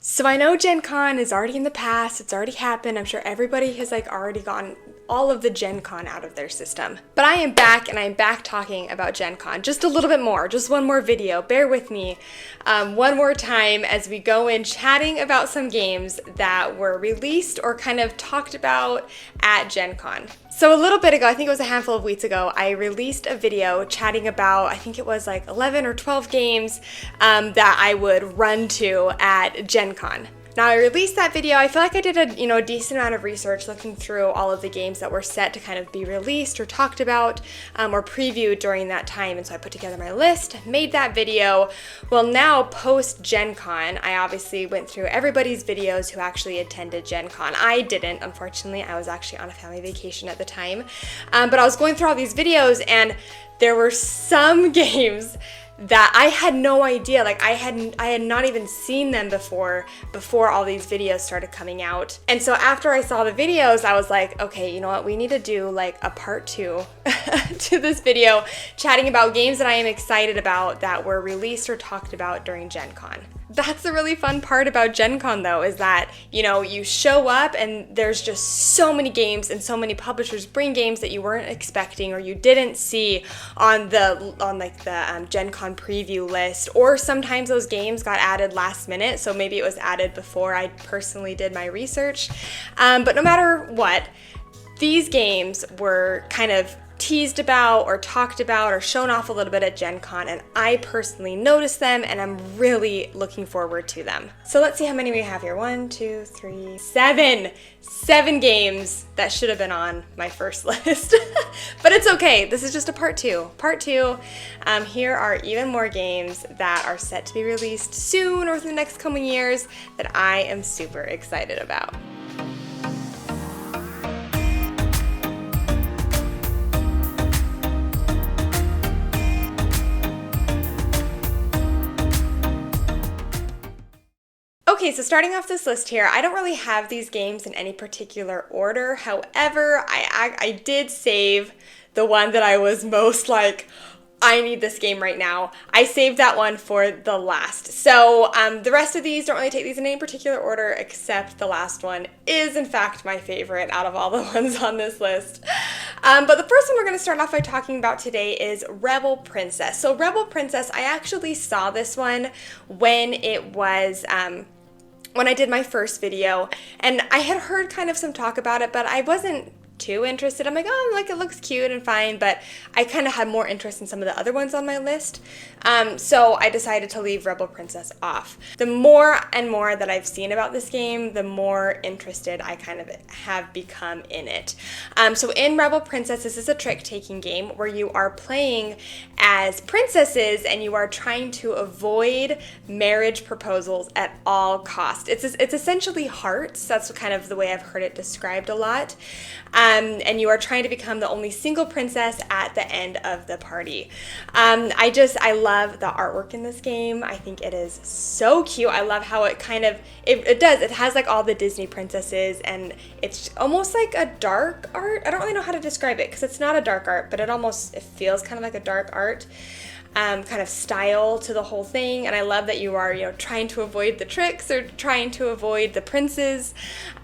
So I know Gen Con is already in the past, it's already happened. I'm sure everybody has already gotten all of the Gen Con out of their system. But I am back, and I'm back talking about Gen Con just a little bit more, just one more video. Bear with me one more time as we go in chatting about some games that were released or kind of talked about at Gen Con. So a little bit ago, I think it was a handful of weeks ago, I released a video chatting about, I think it was 11 or 12 games that I would run to at Gen Con. Now I released that video. I feel like I did a decent amount of research looking through all of the games that were set to kind of be released or talked about or previewed during that time. And so I put together my list, made that video. Well, now post Gen Con, I obviously went through everybody's videos who actually attended Gen Con. I didn't, unfortunately. I was actually on a family vacation at the time. But I was going through all these videos, and there were some games that I had no idea, I had not even seen them before all these videos started coming out. And so after I saw the videos, I was like, okay, you know what, we need to do a part 2 to this video, chatting about games that I am excited about that were released or talked about during Gen Con. That's the really fun part about Gen Con though, is that, you show up and there's just so many games, and so many publishers bring games that you weren't expecting or you didn't see on the Gen Con preview list, or sometimes those games got added last minute, so maybe it was added before I personally did my research. But no matter what, these games were kind of teased about or talked about or shown off a little bit at Gen Con, and I personally noticed them, and I'm really looking forward to them. So let's see how many we have here. 1, 2, 3, 7. 7 games that should have been on my first list. But it's okay. This is just a part 2. Part 2, here are even more games that are set to be released soon or within the next coming years that I am super excited about. Okay, so starting off this list here, I don't really have these games in any particular order. However, I did save the one that I was most I need this game right now. I saved that one for the last. So the rest of these, don't really take these in any particular order, except the last one is in fact my favorite out of all the ones on this list. But the first one we're going to start off by talking about today is Rebel Princess. So Rebel Princess, I actually saw this one when it was when I did my first video, and I had heard kind of some talk about it, but I wasn't too interested. I'm it looks cute and fine, but I kind of had more interest in some of the other ones on my list. So I decided to leave Rebel Princess off. The more and more that I've seen about this game, the more interested I kind of have become in it. So in Rebel Princess, this is a trick-taking game where you are playing as princesses and you are trying to avoid marriage proposals at all costs. It's essentially Hearts. That's kind of the way I've heard it described a lot. And you are trying to become the only single princess at the end of the party. I love the artwork in this game. I think it is so cute. I love how it it has all the Disney princesses, and it's almost like a dark art. I don't really know how to describe it because it's not a dark art, but it feels kind of like a dark art kind of style to the whole thing. And I love that you are, trying to avoid the tricks or trying to avoid the princes.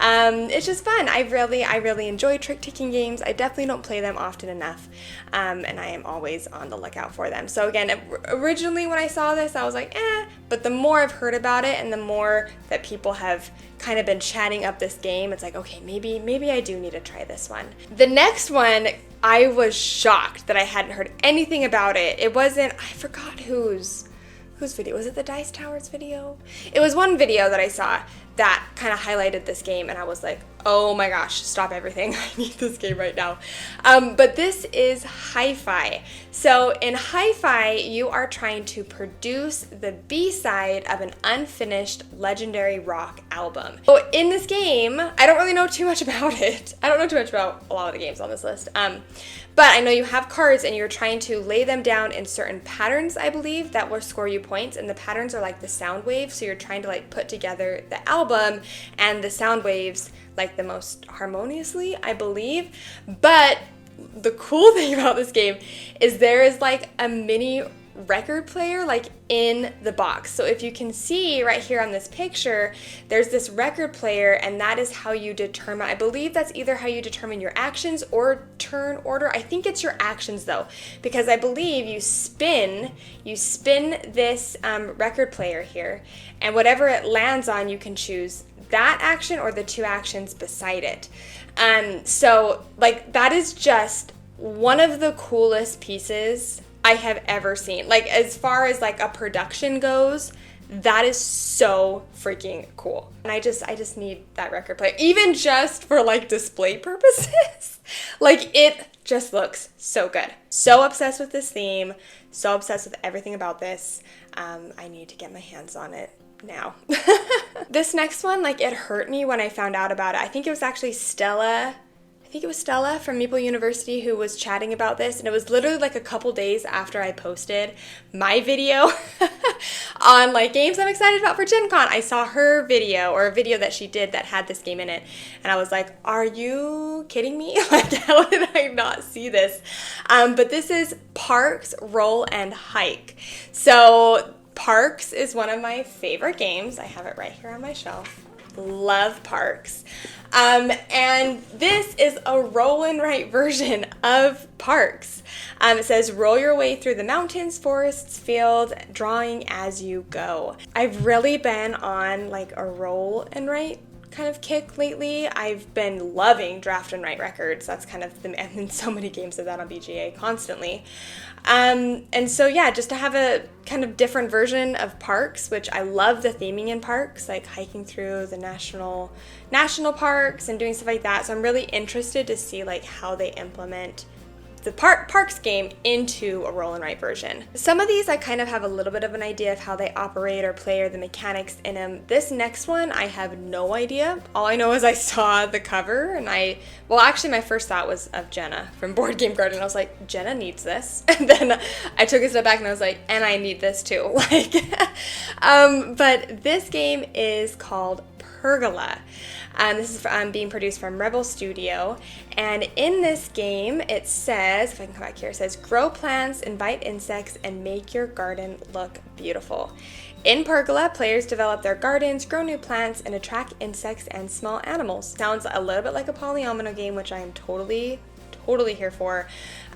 It's just fun. I really enjoy trick-taking games. I definitely don't play them often enough, and I am always on the lookout for them. So again, originally when I saw this, I was like, but the more I've heard about it and the more that people have kind of been chatting up this game, it's okay, maybe I do need to try this one. The next one, I was shocked that I hadn't heard anything about it. It wasn't, I forgot whose video. Was it the Dice Towers video? It was one video that I saw that kind of highlighted this game, and I was like, oh my gosh, stop everything. I need this game right now. But this is Hi-Fi. So in Hi-Fi, you are trying to produce the B-side of an unfinished legendary rock album. So in this game, I don't really know too much about it. I don't know too much about a lot of the games on this list. But I know you have cards and you're trying to lay them down in certain patterns, I believe, that will score you points. And the patterns are like the sound waves. So you're trying to put together the album and the sound waves the most harmoniously, I believe. But the cool thing about this game is there is a mini record player like in the box. So if you can see right here on this picture, there's this record player, and that is how you determine, I believe that's either how you determine your actions or turn order. I think it's your actions though, because I believe you spin this record player here, and whatever it lands on, you can choose that action or the two actions beside it. So like that is just one of the coolest pieces I have ever seen. Like as far as like a production goes, that is so freaking cool. And I just need that record player, even just for like display purposes. Like it just looks so good. So obsessed with this theme, so obsessed with everything about this. I need to get my hands on it now. This next one, like it hurt me when I found out about it. I think it was actually Stella from Maple University who was chatting about this, and it was literally like a couple days after I posted my video on like games I'm excited about for Gen Con. I saw her video, or a video that she did that had this game in it, and I was like, are you kidding me? Like how did I not see this? But this is Parks Roll and Hike. So Parks is one of my favorite games. I have it right here on my shelf. Love Parks. And this is a roll and write version of Parks. It says roll your way through the mountains, forests, fields, drawing as you go. I've really been on like a roll and write kind of kick lately. I've been loving draft and write records. That's kind of the, and so many games of that on BGA constantly. And so yeah, just to have a kind of different version of Parks, which I love the theming in Parks, like hiking through the national parks and doing stuff like that. So I'm really interested to see like how they implement the Parks game into a roll and write version. Some of these I kind of have a little bit of an idea of how they operate or play or the mechanics in them. This next one I have no idea. All I know is I saw the cover and well actually my first thought was of Jenna from Board Game Garden. I was like, Jenna needs this. And then I took a step back and I was like, and I need this too. Like, but this game is called Pergola. This is being produced from Rebel Studio, and in this game it says, if I can come back here, it says grow plants, invite insects, and make your garden look beautiful. In Pergola, players develop their gardens, grow new plants, and attract insects and small animals. Sounds a little bit like a polyomino game, which I am totally here for.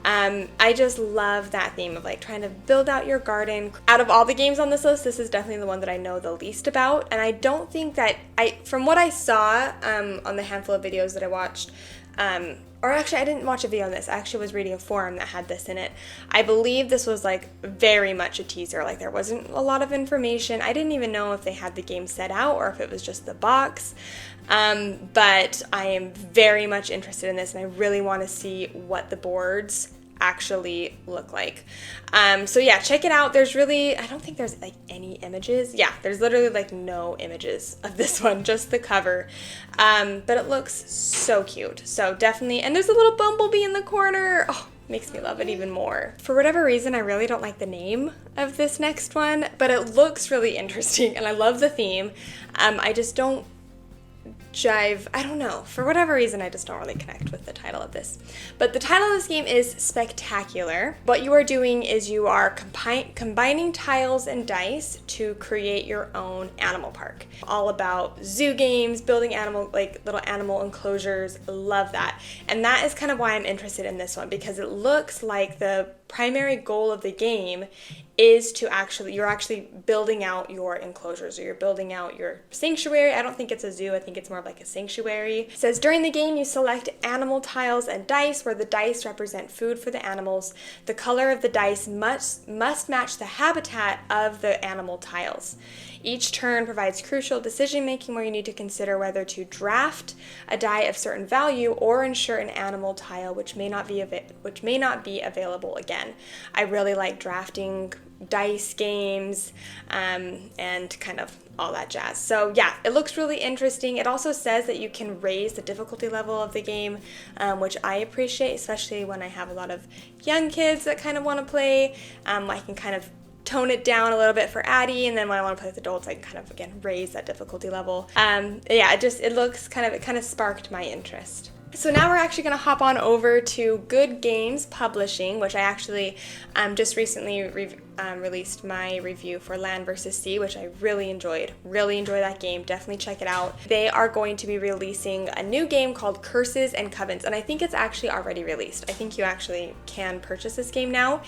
I just love that theme of like trying to build out your garden. Out of all the games on this list, this is definitely the one that I know the least about, and I don't think that from what I saw on the handful of videos that I watched, or actually I didn't watch a video on this, I actually was reading a forum that had this in it. I believe this was like very much a teaser, like there wasn't a lot of information. I didn't even know if they had the game set out or if it was just the box. But I am very much interested in this, and I really want to see what the boards actually look like. So yeah, check it out. There's really, I don't think there's like any images. Yeah, there's literally like no images of this one, just the cover. But it looks so cute. So definitely, and there's a little bumblebee in the corner. Oh, makes me love it even more. For whatever reason, I really don't like the name of this next one, but it looks really interesting, and I love the theme. I just don't jive, I don't know, for whatever reason I just don't really connect with the title of this. But the title of this game is Spectacular. What you are doing is you are combining tiles and dice to create your own animal park. All about zoo games, building little animal enclosures. Love that. And that is kind of why I'm interested in this one, because it looks like the primary goal of the game is to you're actually building out your enclosures, or you're building out your sanctuary. I don't think it's a zoo, I think it's more of like a sanctuary. It says during the game you select animal tiles and dice, where the dice represent food for the animals. The color of the dice must match the habitat of the animal tiles. Each turn provides crucial decision making where you need to consider whether to draft a die of certain value or ensure an animal tile which may not be available again. I really like drafting dice games and kind of all that jazz. So yeah, it looks really interesting. It also says that you can raise the difficulty level of the game, which I appreciate, especially when I have a lot of young kids that kind of want to play. I can kind of tone it down a little bit for Addie, and then when I want to play with adults, I can kind of again raise that difficulty level. Yeah, it kind of sparked my interest. So now we're actually going to hop on over to Good Games Publishing, which I actually just recently released my review for Land vs. Sea, which I really enjoyed. Really enjoy that game. Definitely check it out. They are going to be releasing a new game called Curses and Covens, and I think it's actually already released. I think you actually can purchase this game now.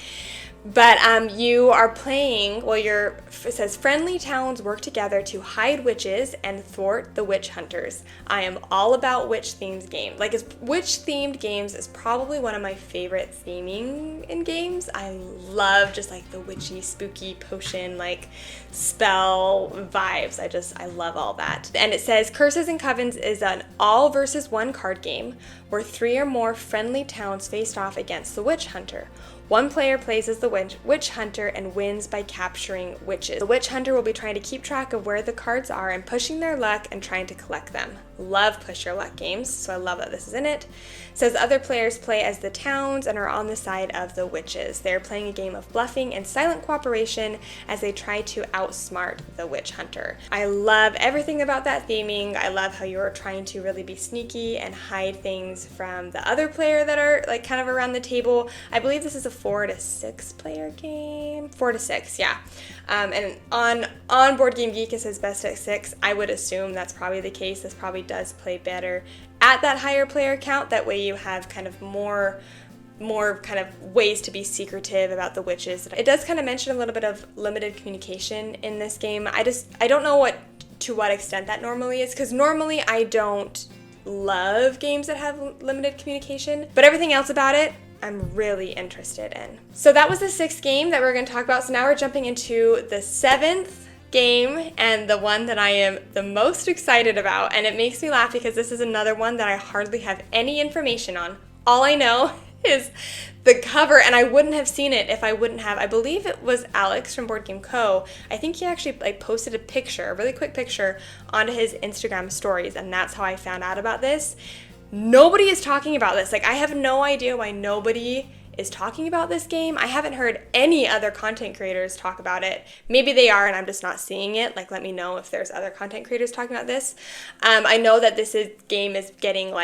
But you are playing, well, it says friendly towns work together to hide witches and thwart the witch hunters. I am all about witch-themed games. Like, witch-themed games is probably one of my favorite theming in games. I love just like the witchy, spooky potion, like spell vibes. I love all that. And it says Curses and Covens is an all versus one card game where 3 or more friendly towns face off against the witch hunter. One player plays as the witch hunter and wins by capturing witches. The witch hunter will be trying to keep track of where the cards are and pushing their luck and trying to collect them. Love push your luck games, so I love that this is in it. It says other players play as the towns and are on the side of the witches. They're playing a game of bluffing and silent cooperation as they try to outsmart the witch hunter. I love everything about that theming. I love how you're trying to really be sneaky and hide things from the other player that are like kind of around the table. I believe this is a 4 to 6 player game. 4 to 6, yeah. And on Board Game Geek it says best at 6. I would assume that's probably the case. This probably does play better at that higher player count. That way you have kind of more kind of ways to be secretive about the witches. It does kind of mention a little bit of limited communication in this game. I don't know to what extent that normally is, because normally I don't love games that have limited communication, but everything else about it I'm really interested in. So that was the 6th game that we're going to talk about. So now we're jumping into the 7th game, and the one that I am the most excited about. And it makes me laugh because this is another one that I hardly have any information on. All I know is the cover, and I wouldn't have seen it if I wouldn't have. I believe it was Alex from Board Game Co. I think he actually posted a really quick picture onto his Instagram stories, and that's how I found out about this. Nobody is talking about this. Like, I have no idea why nobody is talking about this game. I haven't heard any other content creators talk about it. Maybe they are and I'm just not seeing it. Like, let me know if there's other content creators talking about this. I know that game is getting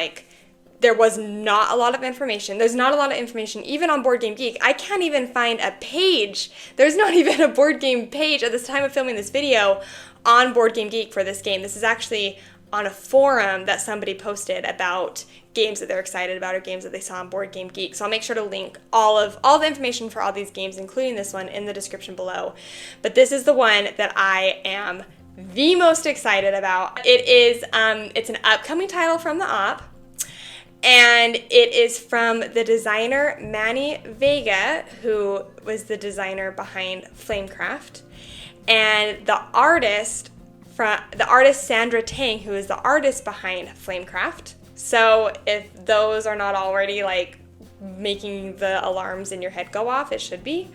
there was not a lot of information. There's not a lot of information even on Board Game Geek. I can't even find a page. There's not even a Board Game page at this time of filming this video on Board Game Geek for this game. This is actually on a forum that somebody posted about games that they're excited about or games that they saw on Board Game Geek. So I'll make sure to link all the information for all these games, including this one, in the description below. But this is the one that I am the most excited about. It's an upcoming title from the op, and it is from the designer Manny Vega, who was the designer behind Flamecraft, and the artist Sandra Tang, who is the artist behind Flamecraft. So if those are not already making the alarms in your head go off, it should be.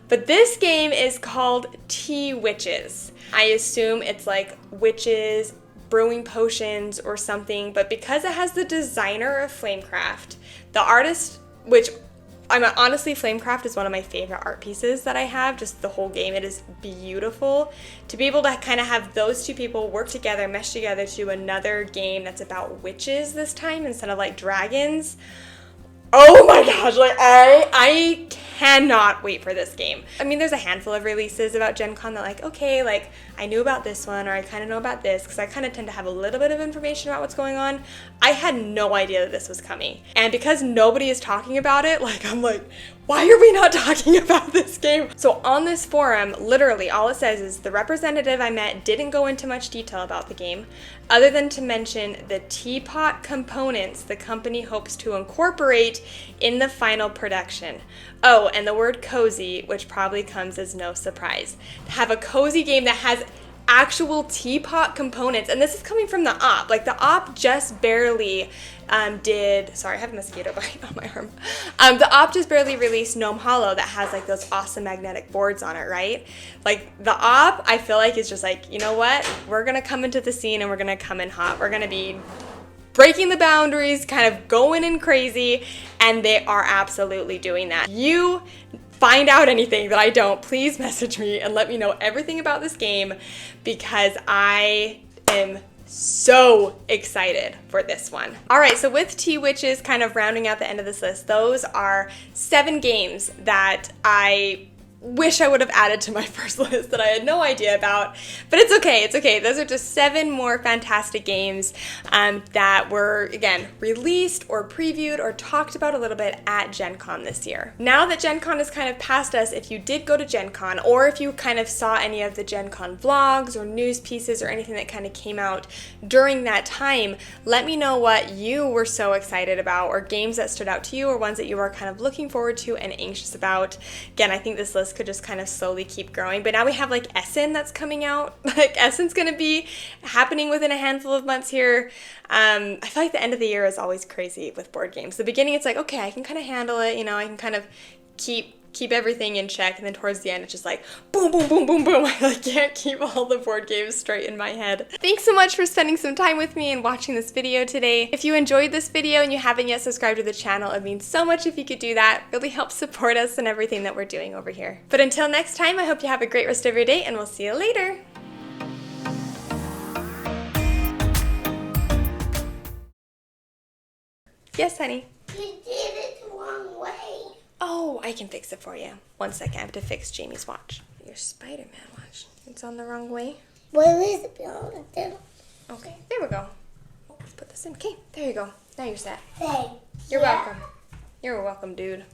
But this game is called Tea Witches. I assume it's like witches brewing potions or something, but because it has the designer of Flamecraft, the artist, which honestly, Flamecraft is one of my favorite art pieces that I have, just the whole game. It is beautiful. To be able to kind of have those two people work together, mesh together to do another game that's about witches this time instead of dragons. Oh my gosh, I cannot wait for this game. I mean, there's a handful of releases about Gen Con that okay, I knew about this one, or I kind of know about this, because I kind of tend to have a little bit of information about what's going on. I had no idea that this was coming. And because nobody is talking about it, I'm why are we not talking about this game? So on this forum, literally all it says is the representative I met didn't go into much detail about the game, other than to mention the teapot components the company hopes to incorporate in the final production. Oh, and the word cozy, which probably comes as no surprise. To have a cozy game that has actual teapot components, and this is coming from the op. The op just barely sorry, I have a mosquito bite on my arm. The op just barely released Gnome Hollow that has those awesome magnetic boards on it, right? The op, I feel is just you know what? We're gonna come into the scene and we're gonna come in hot. We're gonna be breaking the boundaries, kind of going in crazy, and they are absolutely doing that. You find out anything that I don't, please message me and let me know everything about this game, because I am so excited for this one. All right, so with Tea Witches kind of rounding out the end of this list, those are 7 games that I wish I would have added to my first list that I had no idea about. But it's okay, it's okay. Those are just 7 more fantastic games that were, again, released or previewed or talked about a little bit at Gen Con this year. Now that Gen Con is kind of past us, if you did go to Gen Con, or if you kind of saw any of the Gen Con vlogs or news pieces or anything that kind of came out during that time, let me know what you were so excited about, or games that stood out to you, or ones that you were kind of looking forward to and anxious about. Again, I think this list could just kind of slowly keep growing. But now we have like Essen that's coming out. Like Essen's going to be happening within a handful of months here. I feel like the end of the year is always crazy with board games. The beginning, it's like, okay, I can kind of handle it. You know, I can kind of keep everything in check, and then towards the end it's just like boom, boom, boom, boom, boom. I like can't keep all the board games straight in my head. Thanks so much for spending some time with me and watching this video today. If you enjoyed this video and you haven't yet subscribed to the channel, it means so much if you could do that. It really helps support us and everything that we're doing over here. But until next time, I hope you have a great rest of your day, and we'll see you later. Yes, honey? You did it the wrong way. Oh, I can fix it for you. 1 second, I have to fix Jamie's watch. Your Spider-Man watch. It's on the wrong way. Where is it belong to? Okay, there we go. Let's put this in. Okay, there you go. Now you're set. Hey. You're welcome. You're welcome, dude.